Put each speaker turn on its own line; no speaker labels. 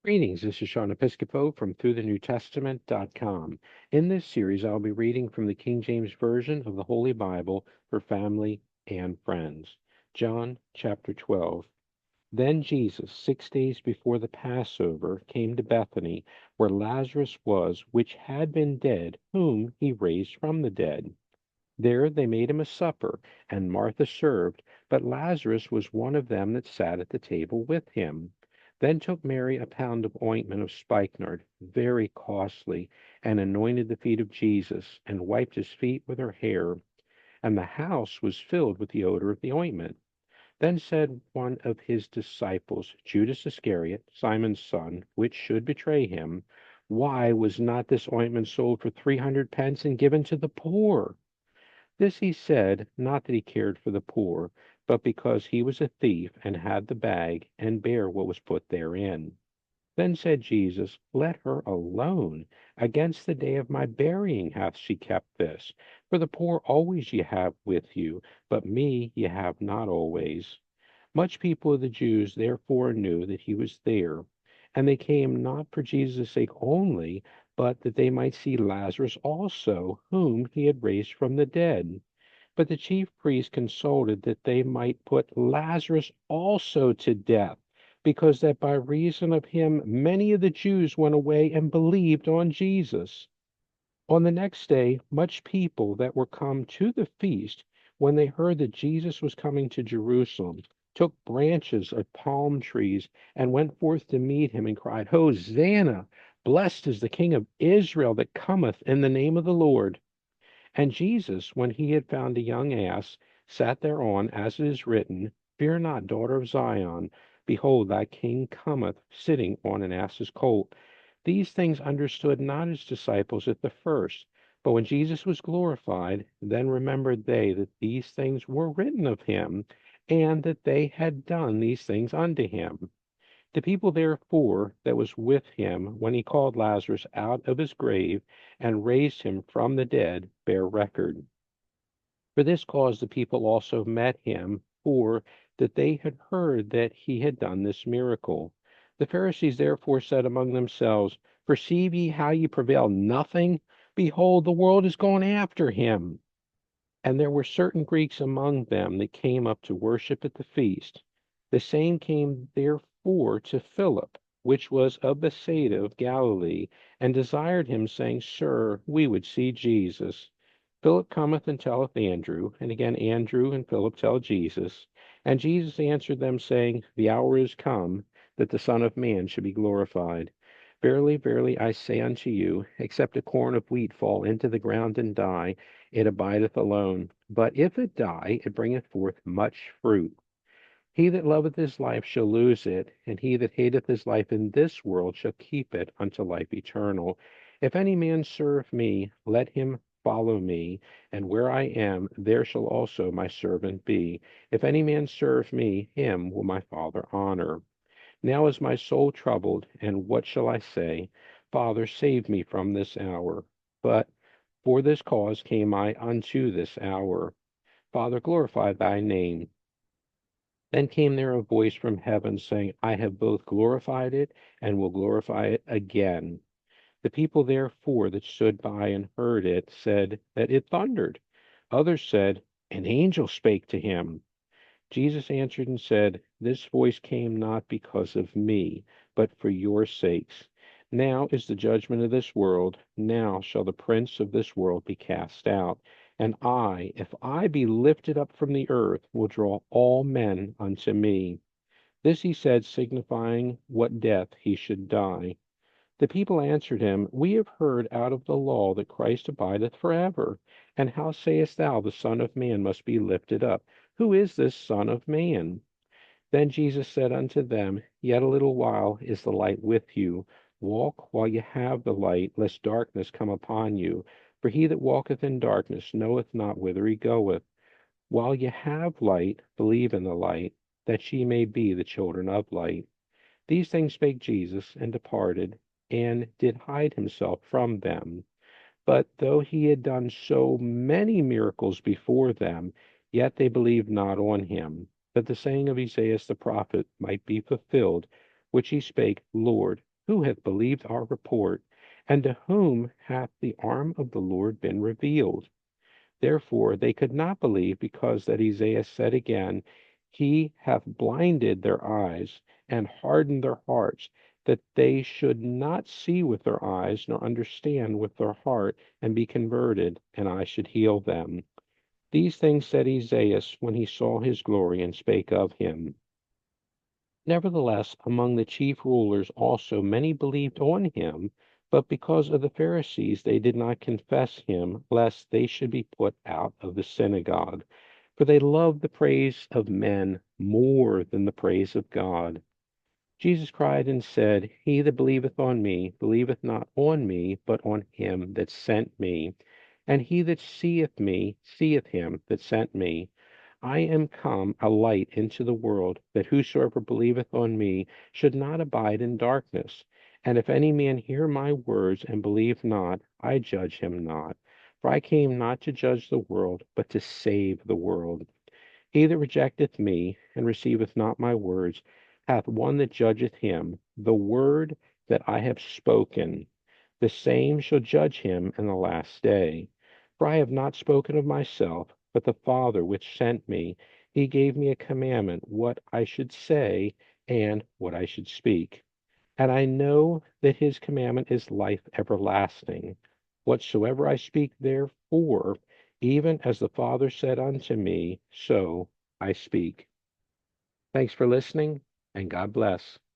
Greetings, this is Sean Episcopo from ThroughTheNewTestament.com. In this series, I'll be reading from the King James Version of the Holy Bible for family and friends. John chapter 12. Then Jesus, 6 days before the Passover, came to Bethany, where Lazarus was, which had been dead, whom he raised from the dead. There they made him a supper, and Martha served, but Lazarus was one of them that sat at the table with him. Then took Mary a pound of ointment of spikenard, very costly, and anointed the feet of Jesus, and wiped his feet with her hair. And the house was filled with the odor of the ointment. Then said one of his disciples, Judas Iscariot, Simon's son, which should betray him, Why was not this ointment sold for 300 pence and given to the poor? This he said, not that he cared for the poor, but because he was a thief, and had the bag, and bare what was put therein. Then said Jesus, Let her alone. Against the day of my burying hath she kept this. For the poor always ye have with you, but me ye have not always. Much people of the Jews therefore knew that he was there, and they came not for Jesus' sake only, but that they might see Lazarus also, whom he had raised from the dead. But the chief priests consulted that they might put Lazarus also to death, because that by reason of him many of the Jews went away and believed on Jesus. On the next day, much people that were come to the feast, when they heard that Jesus was coming to Jerusalem, took branches of palm trees and went forth to meet him and cried, Hosanna! Blessed is the King of Israel that cometh in the name of the Lord. And Jesus, when he had found a young ass, sat thereon, as it is written, Fear not, daughter of Zion: behold, thy king cometh, sitting on an ass's colt. These things understood not his disciples at the first. But when Jesus was glorified, then remembered they that these things were written of him, and that they had done these things unto him. The people therefore that was with him when he called Lazarus out of his grave and raised him from the dead bear record. For this cause the people also met him, for that they had heard that he had done this miracle. The Pharisees therefore said among themselves, Perceive ye how ye prevail nothing? Behold, the world is gone after him. And there were certain Greeks among them that came up to worship at the feast. The same came therefore to Philip, which was of Bethsaida of Galilee, and desired him, saying, Sir, we would see Jesus. Philip cometh and telleth Andrew, and again Andrew and Philip tell Jesus. And Jesus answered them, saying, The hour is come, that the Son of Man should be glorified. Verily, verily, I say unto you, except a corn of wheat fall into the ground and die, it abideth alone. But if it die, it bringeth forth much fruit. He that loveth his life shall lose it, and he that hateth his life in this world shall keep it unto life eternal. If any man serve me, let him follow me, and where I am, there shall also my servant be. If any man serve me, him will my Father honor. Now is my soul troubled, and what shall I say? Father, save me from this hour. But for this cause came I unto this hour. Father, glorify thy name. Then came there a voice from heaven, saying, I have both glorified it, and will glorify it again. The people therefore that stood by and heard it said that it thundered. Others said, An angel spake to him. Jesus answered and said, This voice came not because of me, but for your sakes. Now is the judgment of this world. Now shall the prince of this world be cast out. And I, if I be lifted up from the earth, will draw all men unto me. This he said, signifying what death he should die. The people answered him, We have heard out of the law that Christ abideth forever. And how sayest thou, the Son of Man must be lifted up? Who is this Son of Man? Then Jesus said unto them, Yet a little while is the light with you. Walk while ye have the light, lest darkness come upon you. For he that walketh in darkness knoweth not whither he goeth. While ye have light, believe in the light, that ye may be the children of light. These things spake Jesus, and departed, and did hide himself from them. But though he had done so many miracles before them, yet they believed not on him, that the saying of Esaias the prophet might be fulfilled, which he spake, Lord, Who hath believed our report? And to whom hath the arm of the Lord been revealed? Therefore they could not believe, because that Isaiah said again, He hath blinded their eyes and hardened their hearts, that they should not see with their eyes, nor understand with their heart, and be converted, and I should heal them. These things said Isaiah when he saw his glory, and spake of him. Nevertheless, among the chief rulers also many believed on him, but because of the Pharisees they did not confess him, lest they should be put out of the synagogue. For they loved the praise of men more than the praise of God. Jesus cried and said, He that believeth on me believeth not on me, but on him that sent me. And he that seeth me seeth him that sent me. I am come a light into the world, that whosoever believeth on me should not abide in darkness. And if any man hear my words and believe not, I judge him not. For I came not to judge the world, but to save the world. He that rejecteth me, and receiveth not my words, hath one that judgeth him. The word that I have spoken, the same shall judge him in the last day. For I have not spoken of myself, but the Father which sent me, he gave me a commandment what I should say, and what I should speak. And I know that his commandment is life everlasting. Whatsoever I speak therefore, even as the Father said unto me, so I speak. Thanks for listening, and God bless.